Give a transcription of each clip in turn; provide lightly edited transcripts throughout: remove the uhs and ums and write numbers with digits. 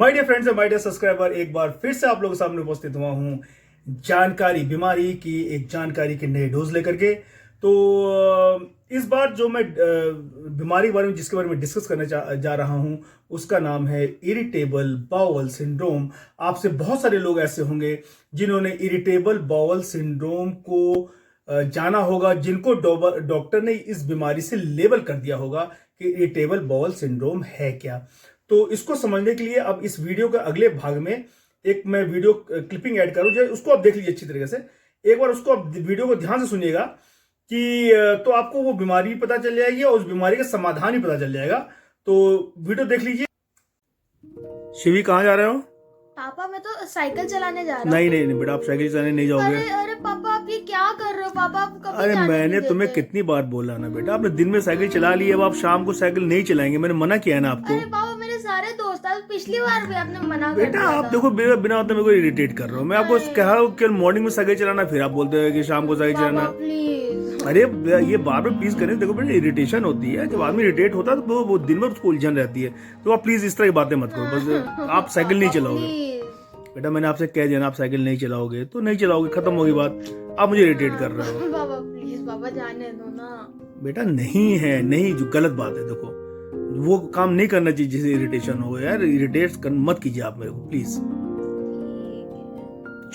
My dear friends and my dear subscriber, एक बार फिर से आप लोगों के सामने उपस्थित हुआ हूं जानकारी बीमारी की एक जानकारी के नए डोज लेकर के। तो इस बार जो मैं बीमारी के बारे में जिसके बारे में डिस्कस करने जा रहा हूं उसका नाम है इरिटेबल बाउल सिंड्रोम। आपसे बहुत सारे लोग ऐसे होंगे जिन्होंने इरिटेबल बाउल सिंड्रोम को जाना होगा, जिनको डॉक्टर ने इस बीमारी से लेबल कर दिया होगा कि इरिटेबल बाउल सिंड्रोम है क्या। तो इसको समझने के लिए अब इस वीडियो के अगले भाग में एक मैं वीडियो क्लिपिंग ऐड करूं, जो उसको आप देख लीजिए अच्छी तरीके से। एक बार उसको आप वीडियो को ध्यान से सुनिएगा कि तो आपको वो बीमारी भी पता चल जाएगी और उस बीमारी का समाधान भी पता चल जाएगा। तो वीडियो देख लीजिए। शिवी, कहाँ जा रहे हो? पापा मैं तो साइकिल चलाने जा रहा हूँ। नहीं नहीं नहीं बेटा, आप साइकिल चलाने नहीं जाओगे। अरे पापा आप ये क्या कर रहे हो? पापा आप कभी अरे जाने मैंने नहीं तुम्हें देते। कितनी बार बोला ना बेटा, आपने दिन में साइकिल चला ली, अब आप शाम को साइकिल नहीं चलाएंगे, मैंने मना किया है ना आपको। अरे पापा मेरे सारे दोस्त आज पिछली बार भी आपने मना कर बेटा दिया आप था। देखो, बिना मतलब मेरे को इरिटेट कर रहे हो। मैं आपको कह रहा हूँ कि मॉर्निंग में साइकिल चलाना, फिर आप बोलते हो कि शाम को साइकिल चलाना। पापा प्लीज। अरे ये बार बार प्लीज करें, देखो बेटा इरिटेशन होती है, जब आदमी इरिटेट होता है तो वो दिन भर उसको उलझन रहती है। तो आप प्लीज इस तरह की बातें मत करो, बस आप साइकिल नहीं चलाओगे। बेटा मैंने आपसे कह दिया ना, आप साइकिल नहीं चलाओगे तो नहीं चलाओगे, खत्म होगी बात। आप मुझे इरिटेट कर रहे हो। पापा प्लीज, पापा जाने दो ना। बेटा नहीं है, नहीं, जो गलत बात है। देखो वो काम नहीं करना चाहिए जिससे इरिटेशन हो। यार इरिटेट मत कीजिए आप मेरे को प्लीज।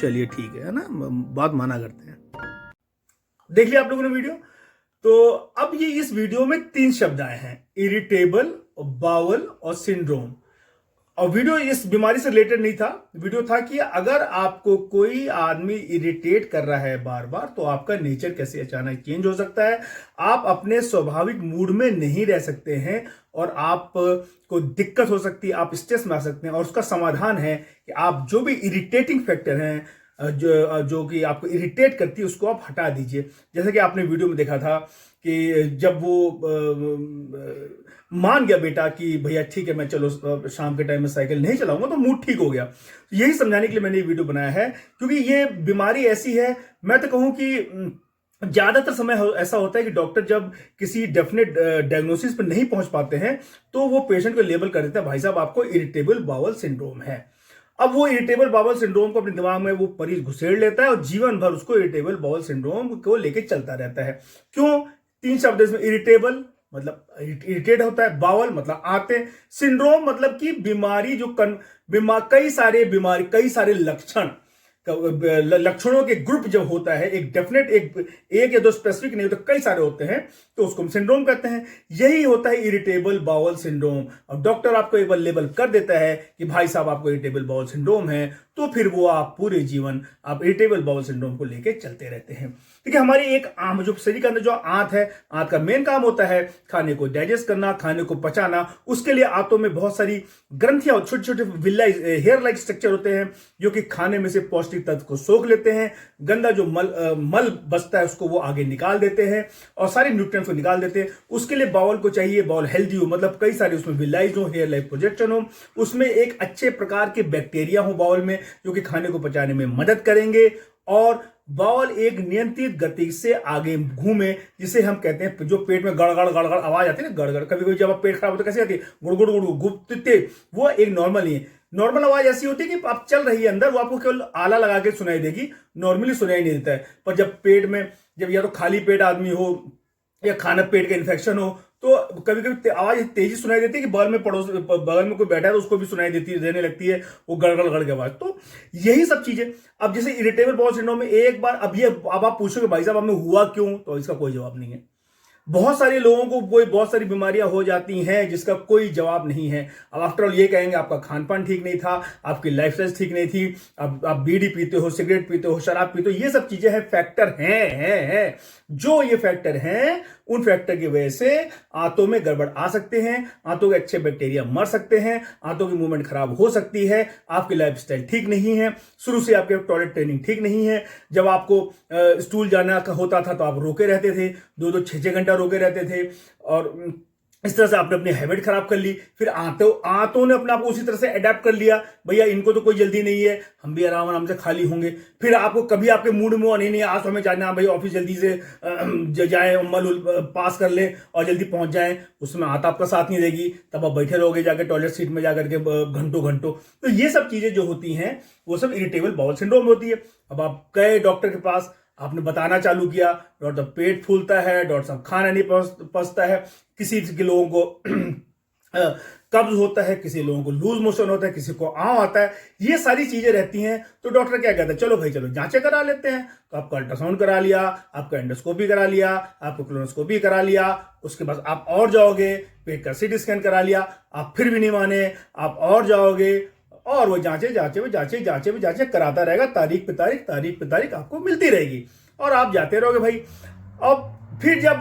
चलिए ठीक है ना, बात माना करते हैं। देख लिया आप लोगों ने वीडियो। तो अब ये इस वीडियो में 3 शब्द आए हैं, इरिटेबल, बाउल और सिंड्रोम। और वीडियो इस बीमारी से रिलेटेड नहीं था, वीडियो था कि अगर आपको कोई आदमी इरिटेट कर रहा है बार बार तो आपका नेचर कैसे अचानक चेंज हो सकता है। आप अपने स्वाभाविक मूड में नहीं रह सकते हैं और आप को दिक्कत हो सकती है, आप स्ट्रेस में आ सकते हैं। और उसका समाधान है कि आप जो भी इरिटेटिंग फैक्टर हैं, जो कि आपको इरिटेट करती है, उसको आप हटा दीजिए। जैसे कि आपने वीडियो में देखा था कि जब वो मान गया बेटा कि भैया ठीक है मैं चलो शाम के टाइम में साइकिल नहीं चलाऊंगा, तो मूड ठीक हो गया। यही समझाने के लिए मैंने ये वीडियो बनाया है, क्योंकि ये बीमारी ऐसी है, मैं तो कहूं कि ज्यादातर समय ऐसा होता है कि डॉक्टर जब किसी डेफिनेट डायग्नोसिस पर नहीं पहुंच पाते हैं तो वो पेशेंट को लेबल कर देता है, भाई साहब आपको इरिटेबल बाउल सिंड्रोम है। अब वो इरिटेबल बाउल सिंड्रोम को अपने दिमाग में वो मरीज घुसेड़ लेता है और जीवन भर उसको इरिटेबल बाउल सिंड्रोम को लेके चलता रहता है। क्यों? 3 शब्द इसमें, इरिटेबल मतलब इरिटेट होता है, बाउल मतलब आते, सिंड्रोम मतलब कि बीमारी जो कई सारे लक्षणों के ग्रुप जब होता है, एक डेफिनेट एक या दो स्पेसिफिक नहीं होते, कई सारे होते हैं, तो उसको हम सिंड्रोम कहते हैं। यही होता है इरिटेबल बाउल सिंड्रोम। और डॉक्टर आपको एक बार लेबल कर देता है कि भाई साहब आपको इरिटेबल बाउल सिंड्रोम है, तो फिर वो आप पूरे जीवन आप इरिटेबल बाउल सिंड्रोम को लेके चलते रहते हैं। ठीक है, हमारी एक जो शरीर के अंदर जो आंत है, आंत का मेन काम होता है खाने को डाइजेस्ट करना, खाने को पचाना। उसके लिए आंतों में बहुत सारी ग्रंथियां और छोटे छोटे विलाई हेयर लाइक स्ट्रक्चर होते हैं, जो कि खाने में से पौष्टिक तत्व को सोख लेते हैं। गंदा जो मल बचता है उसको वो आगे निकाल देते हैं और सारे न्यूट्रिएंट्स को निकाल देते हैं। उसके लिए बाउल को चाहिए, बाउल हेल्दी हो, मतलब कई सारे उसमें विलाइज हो, हेयर लाइक प्रोजेक्शन हो, उसमें एक अच्छे प्रकार के बैक्टीरिया हो बाउल में, जो कि खाने को पचाने में मदद करेंगे। और बाउल एक नियंत्रित गति से आगे घूमे, जिसे हम कहते हैं, जो पेट में गड़गड़ गड़गड़ आवाज आती है ना, गड़गड़, कभी कभी जब आप पेट खराब होता है कैसे आती है, गुड़गुड़ गुड़गुड़ गुप्ते, वो एक नॉर्मल नहीं है। नॉर्मल आवाज ऐसी होती है कि आप चल रही है अंदर, वो आपको केवल आला लगा के सुनाई देगी, नॉर्मली सुनाई नहीं देता है। पर जब पेट में, जब या तो खाली पेट आदमी हो या खाना पेट का इन्फेक्शन हो, तो कभी कभी आवाज तेजी सुनाई देती है कि बगल में कोई बैठा है तो उसको भी सुनाई देने लगती है वो गड़गड़ गड़ की आवाज। तो यही सब चीजें। अब जैसे इरिटेबल बाउल सिंड्रोम में एक बार अब आप पूछोगे भाई साहब हमें हुआ क्यों, तो इसका कोई जवाब नहीं है। बहुत सारे लोगों को बहुत सारी बीमारियां हो जाती हैं जिसका कोई जवाब नहीं है। अब आफ्टर ऑल ये कहेंगे आपका खान पान ठीक नहीं था, आपकी लाइफस्टाइल ठीक नहीं थी, अब आप बीड़ी पीते हो, सिगरेट पीते हो, शराब पीते हो, ये सब चीजें हैं, फैक्टर हैं। जो ये फैक्टर हैं, उन फैक्टर की वजह से आंतों में गड़बड़ आ सकते हैं, आंतों के अच्छे बैक्टीरिया मर सकते हैं, आंतों की मूवमेंट खराब हो सकती है, आपकी लाइफस्टाइल ठीक नहीं है, शुरू से आपके टॉयलेट ट्रेनिंग ठीक नहीं है। जब आपको स्टूल जाना होता था तो आप रोके रहते थे, 2-2 6-6 घंटा रोके रहते थे। और इस तरह से आपने अपनी हैबिट खराब कर ली। फिर आंतों ने अपने आप को उसी तरह से अडेप्ट कर लिया, भैया इनको तो कोई जल्दी नहीं है, हम भी आराम आराम से खाली होंगे। फिर आपको कभी आपके मूड में नहीं नहीं आज तो हमें जाना, भाई ऑफिस जल्दी से जाए, मल पास कर ले और जल्दी पहुंच जाए, उसमें आंत आपका साथ नहीं देगी, तब आप बैठे रहोगे जाके टॉयलेट सीट में जाकर के घंटों घंटों। तो ये सब चीजें जो होती हैं वो सब इरिटेबल बाउल सिंड्रोम होती है। अब आप गए डॉक्टर के पास, आपने बताना चालू किया, डॉक्टर साहब पेट फूलता है, डॉक्टर साहब खाना नहीं पचता है, किसी के लोगों को कब्ज होता है, किसी लोगों को लूज मोशन होता है, किसी को आंव आता है, ये सारी चीजें रहती हैं। तो डॉक्टर क्या कहता है, चलो भाई चलो जांचें करा लेते हैं। तो आपका अल्ट्रासाउंड करा लिया, आपका एंडोस्कोपी करा लिया, आपको कोलोनोस्कोपी करा लिया, उसके बाद आप और जाओगे, पेट का सीटी स्कैन करा लिया, आप फिर भी नहीं माने, आप और जाओगे, और वो जांचे कराता रहेगा, तारीख पे तारीख आपको मिलती रहेगी और आप जाते रहोगे भाई। अब फिर जब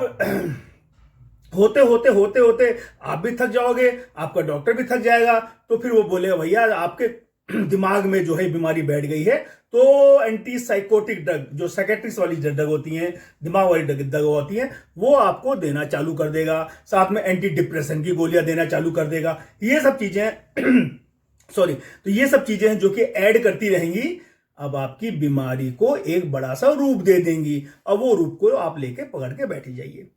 होते आप भी थक जाओगे, आपका डॉक्टर भी थक जाएगा, तो फिर वो बोलेगा भैया आपके दिमाग में जो है बीमारी बैठ गई है, तो एंटी साइकोटिक ड्रग, जो साइकेट्रिक्स वाली ड्रग होती हैं, दिमाग वाली ड्रग होती हैं, वो आपको देना चालू कर देगा, साथ में एंटी डिप्रेशन की गोलियां देना चालू कर देगा। ये सब चीजें सॉरी, तो ये सब चीजें हैं जो कि ऐड करती रहेंगी, अब आपकी बीमारी को एक बड़ा सा रूप दे देंगी। अब वो रूप को आप लेके पकड़ के बैठ जाइए।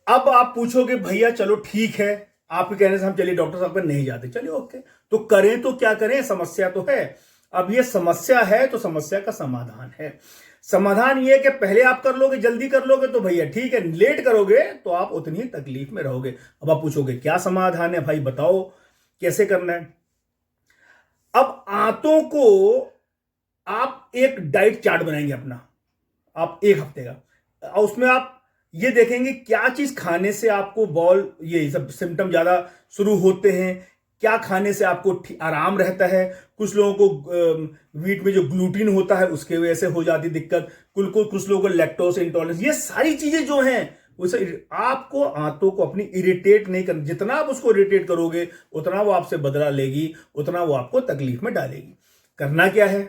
अब आप पूछोगे भैया चलो ठीक है, आपके कहने से हम चलिए डॉक्टर साहब पर नहीं जाते, चलिए ओके, तो करें तो क्या करें, समस्या तो है। अब ये समस्या है तो समस्या का समाधान है। समाधान ये है कि पहले आप कर लोगे, जल्दी कर लोगे तो भैया ठीक है, लेट करोगे तो आप उतनी ही तकलीफ में रहोगे। अब आप पूछोगे क्या समाधान है भाई, बताओ कैसे करना है। अब आंतों को आप एक डाइट चार्ट बनाएंगे अपना, आप एक हफ्ते का, और उसमें आप ये देखेंगे क्या चीज खाने से आपको बॉल ये सब सिम्टम ज्यादा शुरू होते हैं, क्या खाने से आपको आराम रहता है। कुछ लोगों को वीट में जो ग्लूटीन होता है उसके वजह से हो जाती दिक्कत, कुछ लोगों को लैक्टोज इंटॉलरेंस, ये सारी चीजें जो हैं उसे आपको आंतों को अपनी इरिटेट नहीं करना। जितना आप उसको इरिटेट करोगे उतना वो आपसे बदला लेगी, उतना वो आपको तकलीफ में डालेगी। करना क्या है,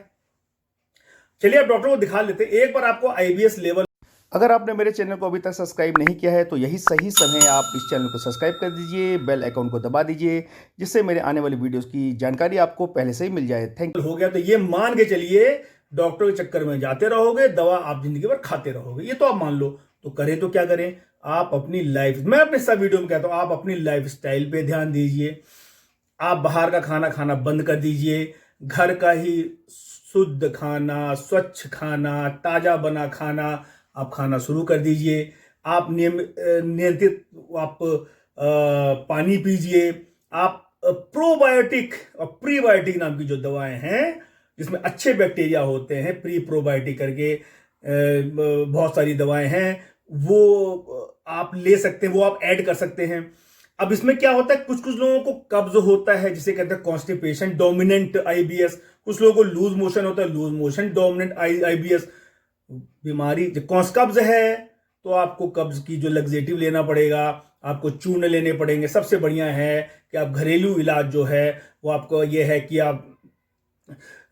चलिए आप डॉक्टर को दिखा लेते हैं। एक बार आपको आईबीएस लेवल, अगर आपने मेरे चैनल को अभी तक सब्सक्राइब नहीं किया है तो यही सही समय है, आप इस चैनल को सब्सक्राइब कर दीजिए, बेल आइकन को दबा दीजिए, जिससे मेरे आने वाली वीडियोस की जानकारी आपको पहले से ही मिल जाए। Thank you. हो गया तो ये मान के चलिए डॉक्टर के चक्कर में जाते रहोगे, दवा आप जिंदगी भर खाते रहोगे, ये तो आप मान लो। तो करें तो क्या करें, आप अपनी लाइफ, मैं अपने सब वीडियो में कहता हूं, आप अपनी लाइफ स्टाइल पे ध्यान दीजिए। आप बाहर का खाना खाना बंद कर दीजिए, घर का ही शुद्ध खाना, स्वच्छ खाना, ताजा बना खाना आप खाना शुरू कर दीजिए। आप नियंत्रित आप पानी पीजिए। आप प्रोबायोटिक और प्रीबायोटिक नाम की जो दवाएं हैं जिसमें अच्छे बैक्टीरिया होते हैं, प्री प्रोबायोटिक करके बहुत सारी दवाएं हैं, वो आप ले सकते हैं, वो आप ऐड कर सकते हैं। अब इसमें क्या होता है, कुछ लोगों को कब्ज होता है जिसे कहते हैं कॉन्स्टिपेशन डोमिनेंट आईबीएस, कुछ लोगों को लूज मोशन होता है, लूज मोशन डोमिनेंट आईबीएस बीमारी। कब्ज है तो आपको कब्ज की जो लग्जेटिव लेना पड़ेगा, आपको चूर्ण लेने पड़ेंगे। सबसे बढ़िया है कि आप घरेलू इलाज जो है वो आपको ये है कि आप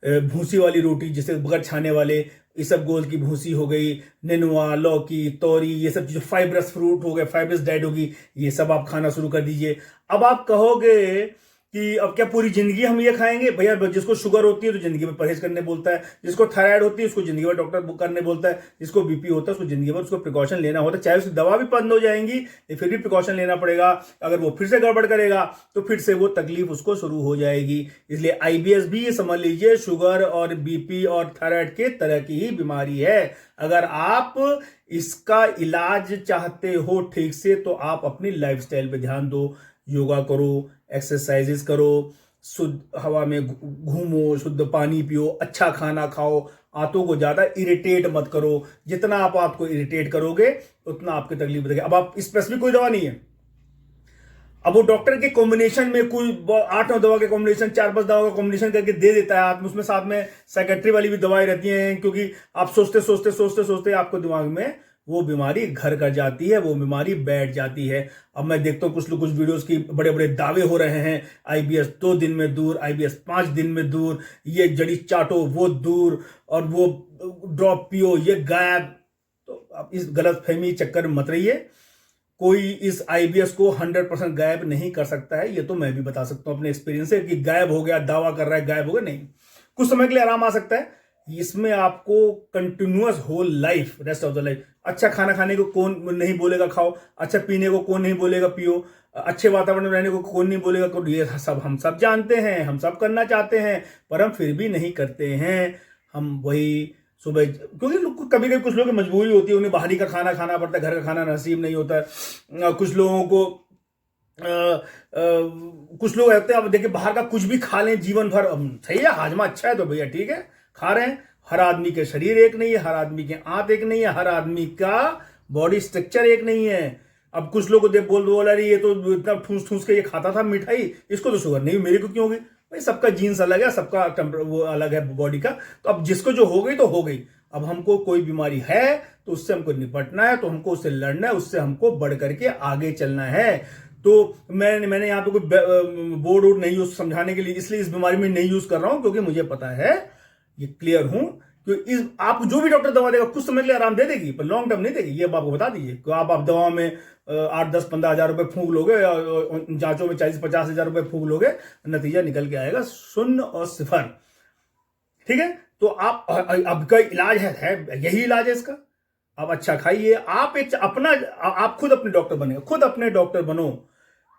भूसी वाली रोटी, जिसे बगैर छाने वाले, इसबगोल की भूसी हो गई, नेनुआ, लौकी, तोरी, ये सब जो फाइब्रस फ्रूट हो गए, फाइब्रस डाइट होगी, ये सब आप खाना शुरू कर दीजिए। अब आप कहोगे कि अब क्या पूरी जिंदगी हम ये खाएंगे? भैया जिसको शुगर होती है तो जिंदगी में परहेज करने बोलता है, जिसको थायराइड होती है उसको जिंदगी में डॉक्टर करने बोलता है, जिसको बीपी होता है उसको जिंदगी में उसको प्रिकॉशन लेना होता है। चाहे उसकी दवा भी बंद हो जाएंगी फिर भी प्रिकॉशन लेना पड़ेगा। अगर वो फिर से गड़बड़ करेगा तो फिर से वो तकलीफ उसको शुरू हो जाएगी। इसलिए आईबीएस भी समझ लीजिए शुगर और बीपी और थायराइड के तरह की ही बीमारी है। अगर आप इसका इलाज चाहते हो ठीक से तो आप अपनी लाइफस्टाइल पे ध्यान दो, योगा करो, एक्सरसाइजेस करो, शुद्ध हवा में घूमो, शुद्ध पानी पियो, अच्छा खाना खाओ, आंतों को ज्यादा इरिटेट मत करो। जितना आप आपको इरिटेट करोगे उतना आपकी तकलीफ बढ़ेगी। अब आप स्पेसिफिक कोई दवा नहीं है, अब वो डॉक्टर के कॉम्बिनेशन में कोई 8-9 दवा के कॉम्बिनेशन, 4-5 दवा का कॉम्बिनेशन करके दे देता है, आप उसमें साथ में साइकेट्री वाली भी दवाएं रहती हैं, क्योंकि आप सोचते आपको दिमाग में वो बीमारी घर कर जाती है, वो बीमारी बैठ जाती है। अब मैं देखता हूं कुछ वीडियोस की बड़े बड़े दावे हो रहे हैं, आईबीएस 2 दिन में दूर, आईबीएस 5 दिन में दूर, ये जड़ी चाटो वो दूर, और वो ड्रॉप पियो ये गायब। तो आप इस गलत फहमी चक्कर में मत रहिए। कोई इस आईबीएस को 100% गायब नहीं कर सकता है। ये तो मैं भी बता सकता हूं अपने एक्सपीरियंस से कि गायब हो गया, दावा कर रहा है गायब हो गया, नहीं। कुछ समय के लिए आराम आ सकता है, इसमें आपको continuous whole life, rest of the life, अच्छा खाना खाने को कौन नहीं बोलेगा खाओ, अच्छा पीने को कौन नहीं बोलेगा पियो, अच्छे वातावरण में रहने को कौन नहीं बोलेगा करो, ये सब हम सब जानते हैं, हम सब करना चाहते हैं, पर हम फिर भी नहीं करते हैं। हम वही सुबह, क्योंकि कभी कभी कुछ लोगों की मजबूरी होती है, उन्हें बाहरी का खाना खाना पड़ता है, घर का खाना नसीब नहीं होता है। कुछ लोगों को कुछ लोग रहते हैं, अब देखिए बाहर का कुछ भी खा लें जीवन भर, सही है, हाजमा अच्छा है तो भैया ठीक है खा रहे हैं। हर आदमी के शरीर एक नहीं है, हर आदमी के आंत एक नहीं है, हर आदमी का बॉडी स्ट्रक्चर एक नहीं है। अब कुछ लोग को बोला रही ये तो इतना ठूस ठूस के ये खाता था मिठाई, इसको तो शुगर नहीं, मेरे को क्यों होगी भाई? सबका जीन्स अलग है, सबका वो अलग है बॉडी का। तो अब जिसको जो हो गई तो हो गई। अब हमको कोई बीमारी है तो उससे हमको निपटना है, तो हमको उससे लड़ना है, उससे हमको बढ़ करके आगे चलना है। तो मैंने यहाँ पे कोई बोर्ड वोर्ड नहीं यूज समझाने के लिए, इसलिए इस बीमारी में नहीं यूज कर रहा हूं, क्योंकि मुझे पता है, ये क्लियर हूं कि आप जो भी डॉक्टर दवा देगा कुछ समय के लिए आराम दे देगी, पर लॉन्ग टर्म नहीं देगी। ये आपको बता दीजिए कि आप दवा में 8-10-15 हज़ार रुपए फूंक लोगे, जांचों में 40-50 हज़ार रुपए फूंक लोगे, नतीजा निकल के आएगा 0 और 0। ठीक है, तो आप अब का इलाज है यही इलाज है इसका। आप अच्छा खाइए, आप एक अपना, आप खुद अपने डॉक्टर बनेगा, खुद अपने डॉक्टर बनो।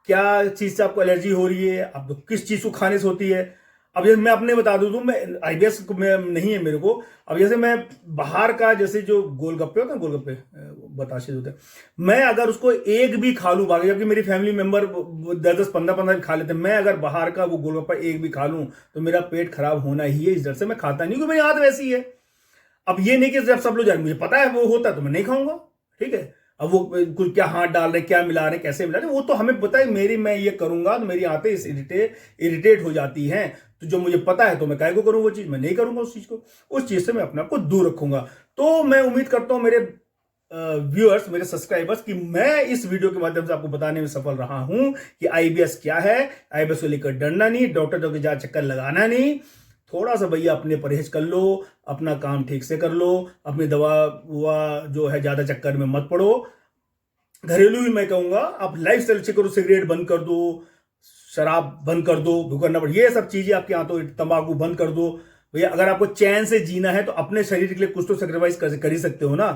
क्या चीज से आपको एलर्जी हो रही है, आपको किस चीज को खाने से होती है। अब जैसे मैं अपने बता दूं, मैं आईबीएस में नहीं है मेरे को। अब जैसे मैं बाहर का, जैसे जो गोलगप्पे होते हैं, गोलगप्पे बताशे होते हैं, मैं अगर उसको एक भी खा लूं, बाकी जबकि मेरी फैमिली मेंबर 10-15 खा लेते हैं, मैं अगर बाहर का वो गोलगप्पा एक भी खा लूं तो मेरा पेट खराब होना ही है। इस डर से मैं खाता नहीं, क्योंकि मेरी आदत वैसी है। अब ये नहीं कि जब सब लोग जाए, मुझे पता है वो होता है तो मैं नहीं खाऊंगा, ठीक है। अब वो कुछ क्या हाथ डाल रहे, क्या मिला रहे, कैसे मिला रहे, वो तो हमें पता है। मैं ये करूंगा तो मेरी आंतें इरिटेट हो जाती हैं, तो जो मुझे पता है तो मैं काहे को करूं, वो चीज मैं नहीं करूंगा, उस चीज को, उस चीज से मैं अपने आप को दूर रखूंगा। तो मैं उम्मीद करता हूं मेरे व्यूअर्स, मेरे सब्सक्राइबर्स, कि मैं इस वीडियो के माध्यम से आपको बताने में सफल रहा हूं कि आईबीएस क्या है। आईबीएस को लेकर डरना नहीं, डॉक्टर के जा चक्कर लगाना नहीं, थोड़ा सा भैया अपने परहेज कर लो, अपना काम ठीक से कर लो, अपनी दवा जो है ज्यादा चक्कर में मत पड़ो। घरेलू भी मैं कहूंगा, आप लाइफ स्टाइल अच्छी करो, सिगरेट बंद कर दो, शराब बंद कर दो, भूखना पड़, ये सब चीजें आपके हाथों, तंबाकू बंद कर दो भैया। अगर आपको चैन से जीना है तो अपने शरीर के लिए कुछ तो सेक्रीफाइस कर ही सकते हो ना।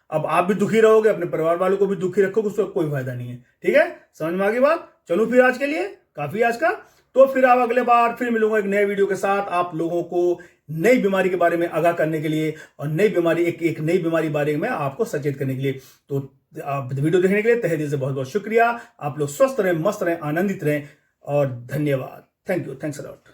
अब आप भी दुखी रहोगे, अपने परिवार वालों को भी दुखी रखोगे, उसका कोई फायदा नहीं है। ठीक है, समझ में आ गई बात? चलो फिर आज के लिए काफी आज का। तो फिर आप अगले बार फिर मिलूंगा एक नए वीडियो के साथ, आप लोगों को नई बीमारी के बारे में आगाह करने के लिए, और नई बीमारी एक नई बीमारी बारे में आपको सचेत करने के लिए। तो आप वीडियो देखने के लिए तहे दिल से बहुत बहुत शुक्रिया। आप लोग स्वस्थ रहें, मस्त रहें, आनंदित रहें, और धन्यवाद। Thank you, thanks a lot.